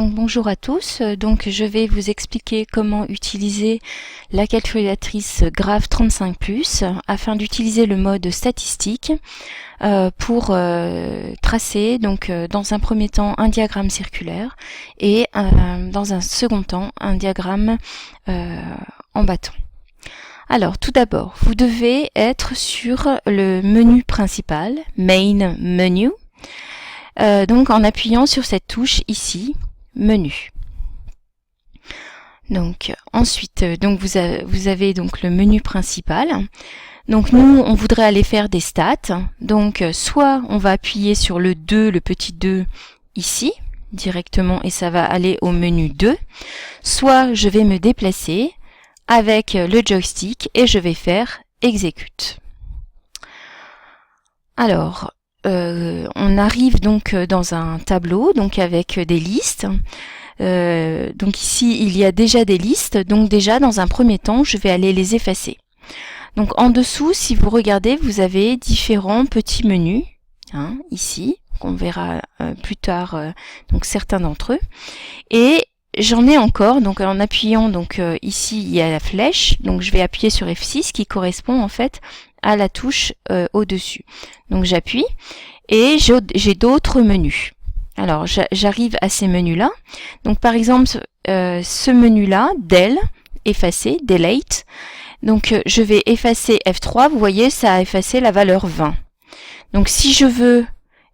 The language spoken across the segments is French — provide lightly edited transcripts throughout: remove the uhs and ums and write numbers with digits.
Donc bonjour à tous, donc je vais vous expliquer comment utiliser la calculatrice Graph 35+, afin d'utiliser le mode statistique pour tracer donc dans un premier temps un diagramme circulaire et dans un second temps un diagramme en bâton. Alors tout d'abord, vous devez être sur le menu principal, Main Menu, donc en appuyant sur cette touche ici, Menu. Donc ensuite, donc vous avez donc le menu principal. Donc nous, on voudrait aller faire des stats. Donc soit on va appuyer sur le 2, le petit 2 ici directement et ça va aller au menu 2. Soit je vais me déplacer avec le joystick et je vais faire exécute. Alors on arrive donc dans un tableau donc avec des listes. Donc ici il y a déjà des listes, donc déjà dans un premier temps je vais aller les effacer. Donc en dessous, si vous regardez, vous avez différents petits menus, ici, qu'on verra plus tard, donc certains d'entre eux. Et j'en ai encore, donc en appuyant, donc ici il y a la flèche, donc je vais appuyer sur F6 qui correspond en fait à la touche au-dessus. Donc j'appuie et j'ai d'autres menus. Alors j'arrive à ces menus-là. Donc par exemple, ce menu-là, Del, effacer, Delete. Donc je vais effacer F3, vous voyez, ça a effacé la valeur 20. Donc si je veux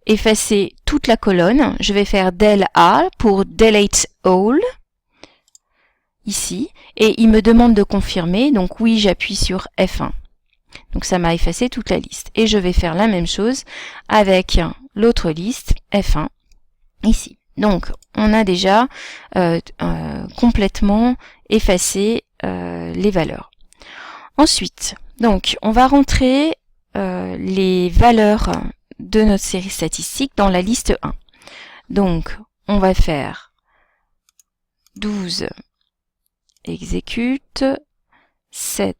effacer toute la colonne, je vais faire Del A pour Delete All, ici, et il me demande de confirmer, donc oui, j'appuie sur F1. Donc ça m'a effacé toute la liste. Et je vais faire la même chose avec l'autre liste, F1, ici. Donc on a déjà complètement effacé les valeurs. Ensuite, donc on va rentrer les valeurs de notre série statistique dans la liste 1. Donc on va faire 12 exécute, 7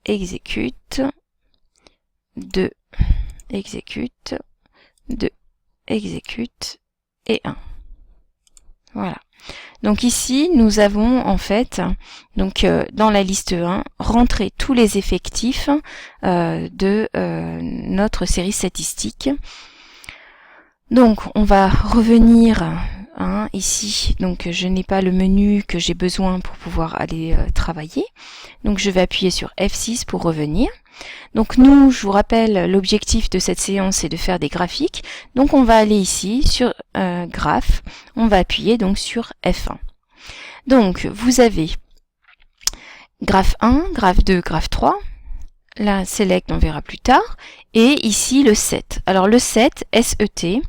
exécute, 2 exécute, 2 exécute et 1. Voilà. Donc ici, nous avons en fait, donc dans la liste 1, rentré tous les effectifs de notre série statistique. Donc on va revenir ici, donc je n'ai pas le menu que j'ai besoin pour pouvoir aller travailler. Donc je vais appuyer sur F6 pour revenir. Donc nous, je vous rappelle, l'objectif de cette séance est de faire des graphiques. Donc on va aller ici sur Graph, on va appuyer donc sur F1. Donc vous avez Graph 1, Graph 2, Graph 3. Là, Select, on verra plus tard. Et ici, le set. Alors le set, S-E-T,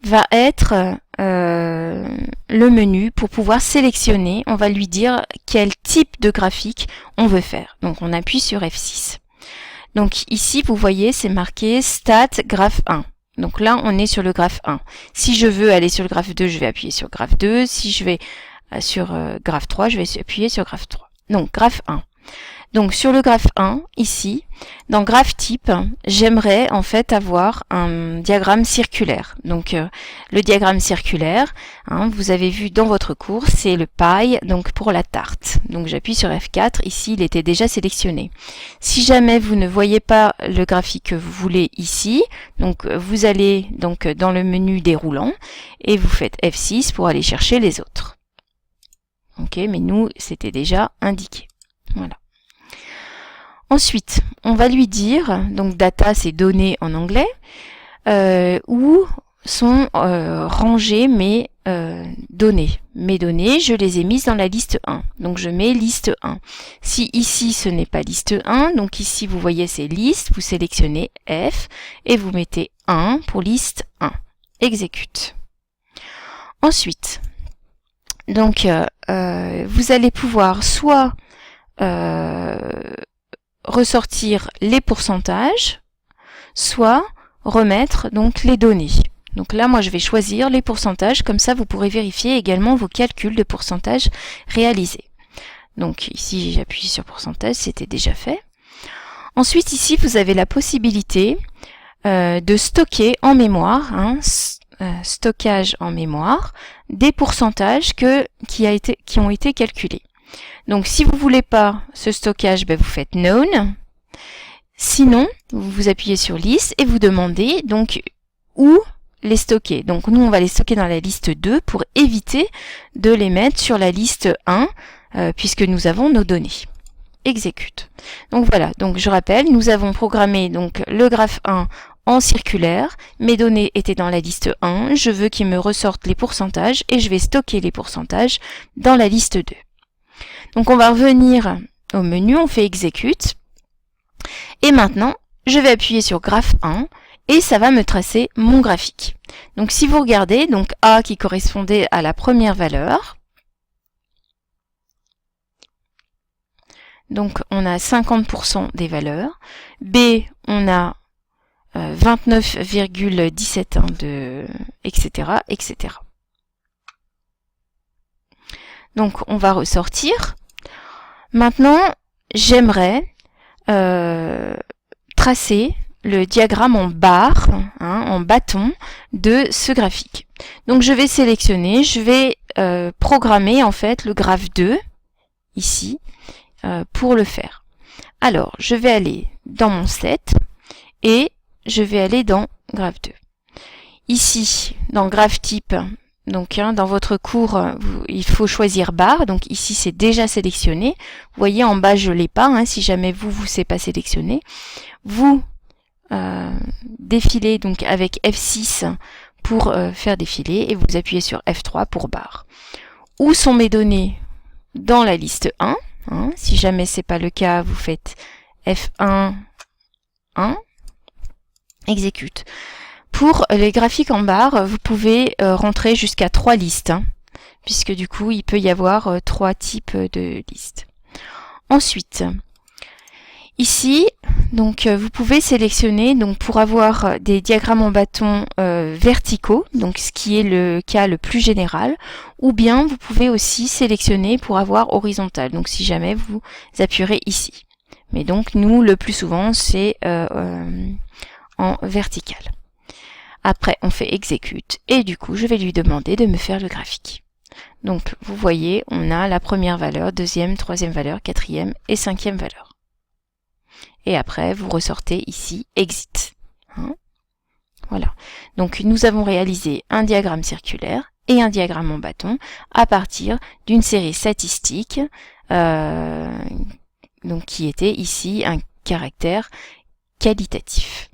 va être le menu pour pouvoir sélectionner. On va lui dire quel type de graphique on veut faire. Donc on appuie sur F6. Donc ici, vous voyez, c'est marqué Stat Graph 1. Donc là, on est sur le graphe 1. Si je veux aller sur le graphe 2, je vais appuyer sur graphe 2. Si je vais sur graphe 3, je vais appuyer sur graphe 3. Donc graphe 1. Donc sur le graphe 1, ici, dans graphe type, j'aimerais en fait avoir un diagramme circulaire. Donc le diagramme circulaire, vous avez vu dans votre cours, c'est le pie donc pour la tarte. Donc j'appuie sur F4, ici il était déjà sélectionné. Si jamais vous ne voyez pas le graphique que vous voulez ici, donc vous allez donc dans le menu déroulant et vous faites F6 pour aller chercher les autres. Ok, mais nous c'était déjà indiqué. Voilà. Ensuite, on va lui dire, donc data c'est données en anglais, où sont rangées mes données. Mes données, je les ai mises dans la liste 1. Donc je mets liste 1. Si ici ce n'est pas liste 1, donc ici vous voyez c'est liste, vous sélectionnez F et vous mettez 1 pour liste 1. Exécute. Ensuite, donc vous allez pouvoir soit ressortir les pourcentages, soit remettre donc les données. Donc là, moi, je vais choisir les pourcentages, comme ça, vous pourrez vérifier également vos calculs de pourcentage réalisés. Donc ici, j'appuie sur pourcentage, c'était déjà fait. Ensuite, ici, vous avez la possibilité de stocker en mémoire, stockage en mémoire, des pourcentages qui ont été calculés. Donc si vous voulez pas ce stockage, vous faites Known. Sinon, vous appuyez sur List et vous demandez donc où les stocker. Donc nous, on va les stocker dans la liste 2 pour éviter de les mettre sur la liste 1 puisque nous avons nos données. Exécute. Donc voilà, donc je rappelle, nous avons programmé donc le graphe 1 en circulaire, mes données étaient dans la liste 1, je veux qu'il me ressorte les pourcentages et je vais stocker les pourcentages dans la liste 2. Donc on va revenir au menu, on fait Exécute. Et maintenant, je vais appuyer sur Graphe 1 et ça va me tracer mon graphique. Donc si vous regardez, donc A qui correspondait à la première valeur, donc on a 50% des valeurs, B on a 29,17 etc., etc. Donc on va ressortir. Maintenant, j'aimerais tracer le diagramme en barre, en bâton de ce graphique. Donc je vais sélectionner, je vais programmer en fait le graphe 2 ici pour le faire. Alors je vais aller dans mon set et je vais aller dans graphe 2. Ici, dans graphe type, donc dans votre cours, il faut choisir barre. Donc ici, c'est déjà sélectionné. Vous voyez, en bas, je ne l'ai pas. Si jamais vous c'est pas sélectionné. Vous défilez donc avec F6 pour faire défiler et vous appuyez sur F3 pour barre. Où sont mes données? Dans la liste 1. Si jamais c'est pas le cas, vous faites F1, 1. Exécute. Pour les graphiques en barre, vous pouvez rentrer jusqu'à 3 listes, puisque du coup, il peut y avoir 3 types de listes. Ensuite, ici, donc vous pouvez sélectionner donc pour avoir des diagrammes en bâton verticaux, donc ce qui est le cas le plus général, ou bien vous pouvez aussi sélectionner pour avoir horizontal. Donc si jamais vous appuierez ici. Mais donc nous, le plus souvent, c'est en vertical. Après, on fait Exécute et du coup, je vais lui demander de me faire le graphique. Donc, vous voyez, on a la première valeur, deuxième, troisième valeur, quatrième et cinquième valeur. Et après, vous ressortez ici Exit. Voilà. Donc, nous avons réalisé un diagramme circulaire et un diagramme en bâton à partir d'une série statistique donc qui était ici un caractère qualitatif.